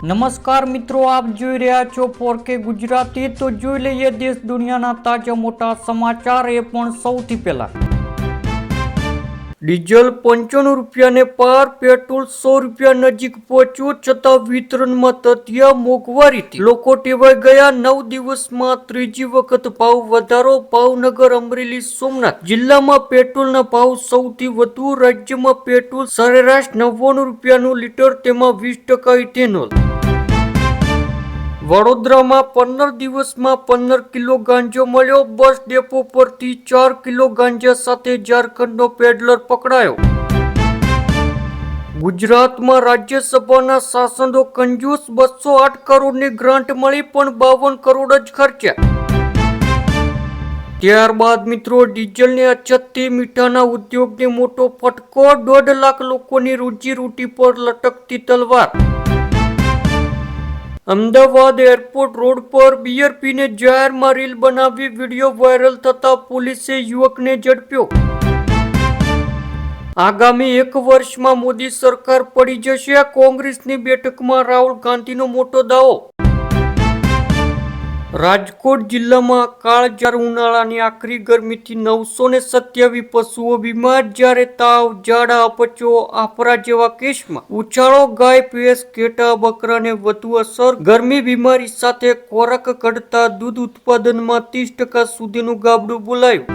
નમસ્કાર મિત્રો, આપ જોઈ રહ્યા છો 4K ગુજરાતી। તો જોઈ લઈએ દેશ દુનિયાના તાજા મોટા સમાચાર, એ પણ સૌથી પહેલા। ડીઝલ 95 રૂપિયાને પાર, પેટ્રોલ 100 રૂપિયા નજીક પહોંચ્યું, છતાં વિતરણમાં તથ્ય મોંઘવારીથી લોકો ટેવાઈ ગયા। 9 દિવસમાં ત્રીજી વખત ભાવ વધારો। ભાવનગર, અમરેલી, સોમનાથ જિલ્લામાં પેટ્રોલના ભાવ સૌથી વધુ। રાજ્યમાં પેટ્રોલ સરેરાશ 99 રૂપિયાનું લીટર, તેમાં 20% ઇથેનોલ। વડોદરામાં 15 દિવસમાં 15 કિલો ગાંજો મળ્યો। બસ ડેપો પરથી 4 કિલો ગાંજા સાથે ઝારખંડનો પેડલર પકડાયો। ગુજરાતમાં રાજ્યસભાના સાંસદો કંજૂસ, 208 કરોડની ગ્રાન્ટ મળી પણ 52 કરોડ જ ખર્ચ્યા। ત્યારબાદ મિત્રો, ડીઝલની અછતથી મીઠાના ઉદ્યોગને મોટો ફટકો। 1.5 લાખ લોકોની રોજીરોટી પર લટકતી તલવાર। અમદાવાદ એરપોર્ટ રોડ પર બિયર પીને જાહેરમાં રીલ બનાવી વિડીયો વાયરલ થતા પોલીસે યુવકને ઝડપ્યો। આગામી 1 વર્ષમાં મોદી સરકાર પડી જશે, કોંગ્રેસની બેઠકમાં રાહુલ ગાંધીનો મોટો દાવો। રાજકોટ જિલ્લામાં કાળઝાળ ઉનાળાની આકરી ગરમીથી 927 પશુઓ બીમાર, જ્યારે તાવ, ઝાડા, અપચો, આફરા જેવા કેસમાં ઉછાળો। ગાય, ભેંસ, ઘેટા, બકરાને વધુ અસર। ગરમી બીમારી સાથે ખોરાક ઘટતા દૂધ ઉત્પાદનમાં 30% સુધીનું ગાબડું બોલાયું।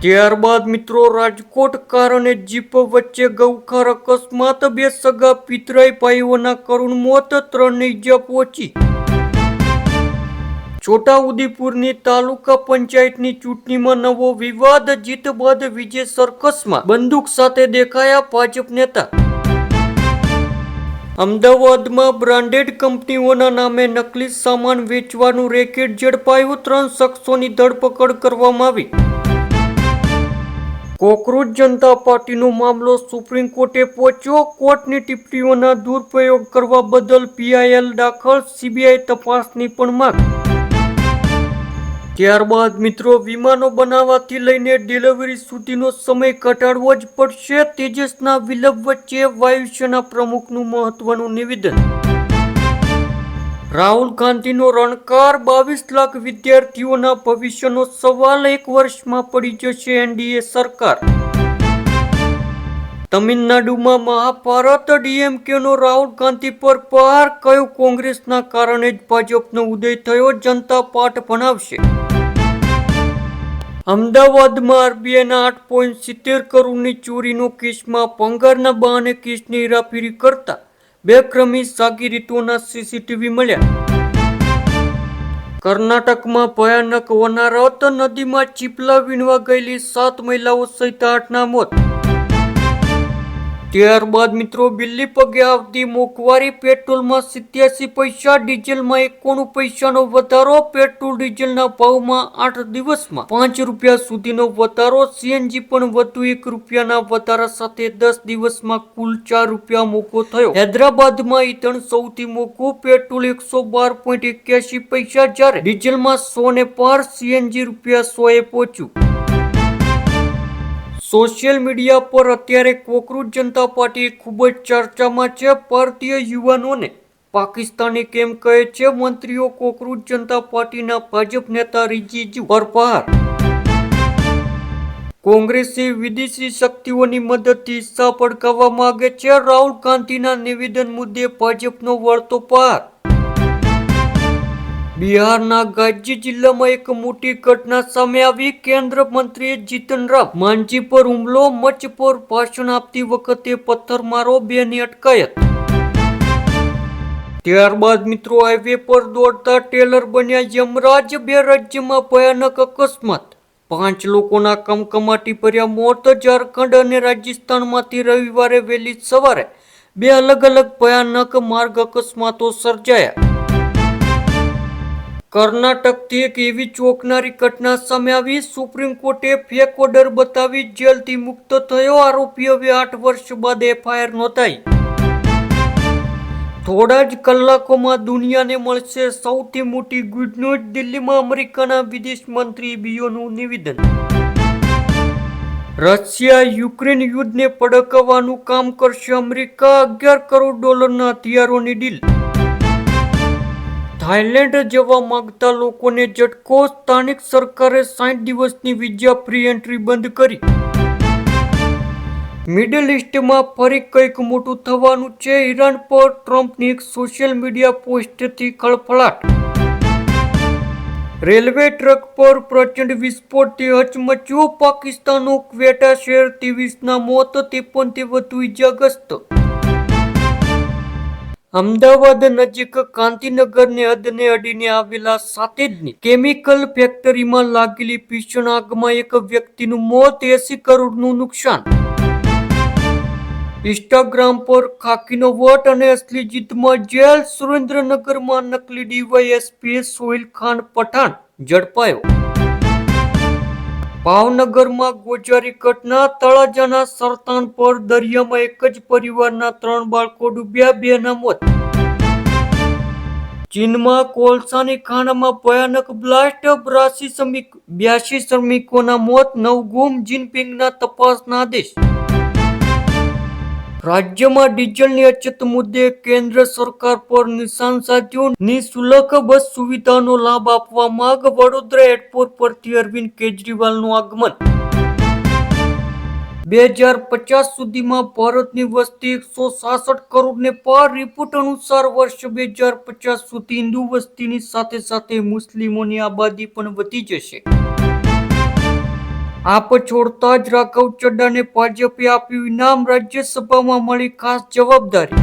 ત્યારબાદ મિત્રો, રાજકોટ કાર અને જીપ વચ્ચે ગૌખાર અકસ્માત, 2 સગા પિતરાઈ ભાઈઓના કરુણ મોત, 3ને ઈજા પહોંચી। છોટાઉદેપુરની તાલુકા પંચાયતની ચૂંટણીમાં નવો વિવાદ, જીત બાદ વિજય સર્કસમાં બંદૂક સાથે દેખાયા ભાજપ નેતા। અમદાવાદમાં બ્રાન્ડેડ કંપનીઓના નામે નકલી સામાન વેચવાનું રેકેટ ઝડપાયું, 3 શખ્સોની ધરપકડ કરવામાં આવી। કોકરોચ જનતા પાર્ટીનો મામલો સુપ્રીમ કોર્ટે પહોંચ્યો, કોર્ટની ટિપ્પણીઓના દુરુપયોગ કરવા બદલ PIL દાખલ, CBI તપાસની પણ માંગ। ત્યારબાદ મિત્રો, વિમાનો બનાવવાથી લઈને ડિલિવરી સુધીનો સમય ઘટાડવો જ પડશે, તેજસના વિલંબ વચ્ચે વાયુસેના પ્રમુખનું મહત્વનું નિવેદન। રાહુલ ગાંધીનો રણકાર, 22 લાખ વિદ્યાર્થીઓના ભવિષ્યનો સવાલ, 1 વર્ષમાં પડી જશે NDA સરકાર। તમિલનાડુમાં મહાભારત, DMKનો રાહુલ ગાંધી પર પ્રહાર, કયો કોંગ્રેસના કારણે જ ભાજપનો ઉદય થયો, જનતા પાઠ ભણાવશે। અમદાવાદમાં RBIના 8.70 કરોડની ચોરીનો કેસમાં ભંગારના બહાને કેસની હેરાફેરી કરતા બેક્રમી સાગીરીતોના CCTV મળ્યા। કર્ણાટકમાં ભયાનક હોનારત, નદીમાં ચીપલા વીણવા ગયેલી 7 મહિલાઓ સહિત 8ના મોત। ત્યારબાદ મિત્રો, બિલ્લી પગે આવતી મોંઘવારી, પેટ્રોલમાં 87 પૈસા, ડીઝલમાં 91 પૈસાનો વધારો। પેટ્રોલ ડીઝલના ભાવમાં 8 દિવસમાં 5 રૂપિયા સુધીનો વધારો। CNG પણ વધુ 1 રૂપિયાના વધારા સાથે 10 દિવસમાં કુલ 4 રૂપિયા મોંઘો થયો। હૈદરાબાદમાં ઈંધણ સૌથી મોંઘું, પેટ્રોલ 112.81 પૈસા, જ્યારે ડીઝલમાં 100 ને પાર, CNG રૂપિયા 100 એ પહોંચ્યું। સોશિયલ મીડિયા પર અત્યારે કોકરોચ જનતા પાર્ટી ખૂબ જ ચર્ચામાં છે। ભારતીય યુવાનોને પાકિસ્તાની કેમ કહે છે? મંત્રીઓ કોકરોચ જનતા પાર્ટીના ભાજપ નેતા રિજિજુ પર પ્રહાર। કોંગ્રેસે વિદેશી શક્તિઓની મદદથી હિસ્સા પડકાવવા માંગે છે, રાહુલ ગાંધીના નિવેદન મુદ્દે ભાજપનો વળતો પ્રહાર। બિહારના ગાઝી જિલ્લામાં એક મોટી ઘટના સામે આવી, કેન્દ્ર મંત્રી જીતન રામ માંઝી પર હુમલો, મંચ પર ભાષણ આપતી વખતે પથ્થરમારો, 2ની અટકાયત। ત્યારબાદ મિત્રો, હાઈવે પર દોડતા ટેલર બન્યા યમરાજ, 2 રાજ્યમાં ભયાનક અકસ્માત, 5 લોકોના કમકમાટી ભર્યા મોત। ઝારખંડ અને રાજસ્થાનમાંથી રવિવારે વહેલી સવારે 2 અલગ અલગ ભયાનક માર્ગ અકસ્માતો સર્જાયા। કર્ણાટકથી એક એવી ચોંકનારી ઘટના સામે આવી, સુપ્રીમ કોર્ટે ફેક ઓર્ડર બતાવી જેલથી મુક્ત થયો, આરોપી હવે 8 વર્ષ બાદ FIR નોંધાઈ। થોડા જ કલાકોમાં દુનિયાને મળશે સૌથી મોટી ગુડ ન્યૂઝ, દિલ્હીમાં અમેરિકાના વિદેશ મંત્રી બીઓનું નિવેદન। રશિયા યુક્રેન યુદ્ધને પડકાવવાનું કામ કરશે અમેરિકા, $11 કરોડ હથિયારોની ડીલ. થાઈલેન્ડ જવા માંગતા લોકોને ઝટકો, સ્થાનિક સરકારે 60 દિવસની વિઝા ફ્રી એન્ટ્રી બંધ કરી. મિડલ ઇસ્ટમાં ફરી કંઈક મોટું થવાનું છે. ઈરાન પર ટ્રમ્પની એક સોશિયલ મીડિયા પોસ્ટથી ખળભળાટ. રેલવે ટ્રેક પર પ્રચંડ વિસ્ફોટથી હચમચ્યું. પાકિસ્તાનનું ક્વેટા શહેર, 23ના મોત, 53થી વધુ ઇજાગ્રસ્ત. અમદાવાદ નજીક ગાંધીનગરની હદને અડીને આવેલા સાતેજની કેમિકલ ફેક્ટરીમાં લાગેલી ભીષણ આગમાં એક વ્યક્તિનું મોત, 80 કરોડનું નુકસાન. ઇન્સ્ટાગ્રામ પર ખાકીનો વટ અને અસલી જીતમાં જેલ. સુરેન્દ્રનગરમાં નકલી ડીવાયએસપી સોહિલ ખાન પઠાણ ઝડપાયો. ભાવનગરમાં ગોઝારી ઘટના. તળાજાના સરતાન પર દરિયામાં એક જ પરિવારના 3 બાળકો ડૂબ્યા, 2ના મોત. ચીનમાં કોલસાની ખાણમાં ભયાનક બ્લાસ્ટ, 82 શ્રમિકોના મોત, 9 ગુમ. જિનપિંગના તપાસના આદેશ. રાજ્યમાં ડીઝલની અછત મુદ્દે કેન્દ્ર સરકાર પર નિશાન સાધ્યું. નિઃશુલ્ક બસ સુવિધાનો લાભ આપવા માંગ. વડોદરા એરપોર્ટ પરથી અરવિંદ કેજરીવાલનું આગમન. 2050 સુધીમાં ભારતની વસ્તી 166 કરોડને પાર. રિપોર્ટ અનુસાર વર્ષ 2050 સુધી હિન્દુ વસ્તીની સાથે સાથે મુસ્લિમોની આબાદી પણ વધી જશે. આપ છોડતા જ રાઘવ ચડ્ડાને ભાજપે આપ્યું ઇનામ. રાજ્યસભામાં મળી ખાસ જવાબદારી.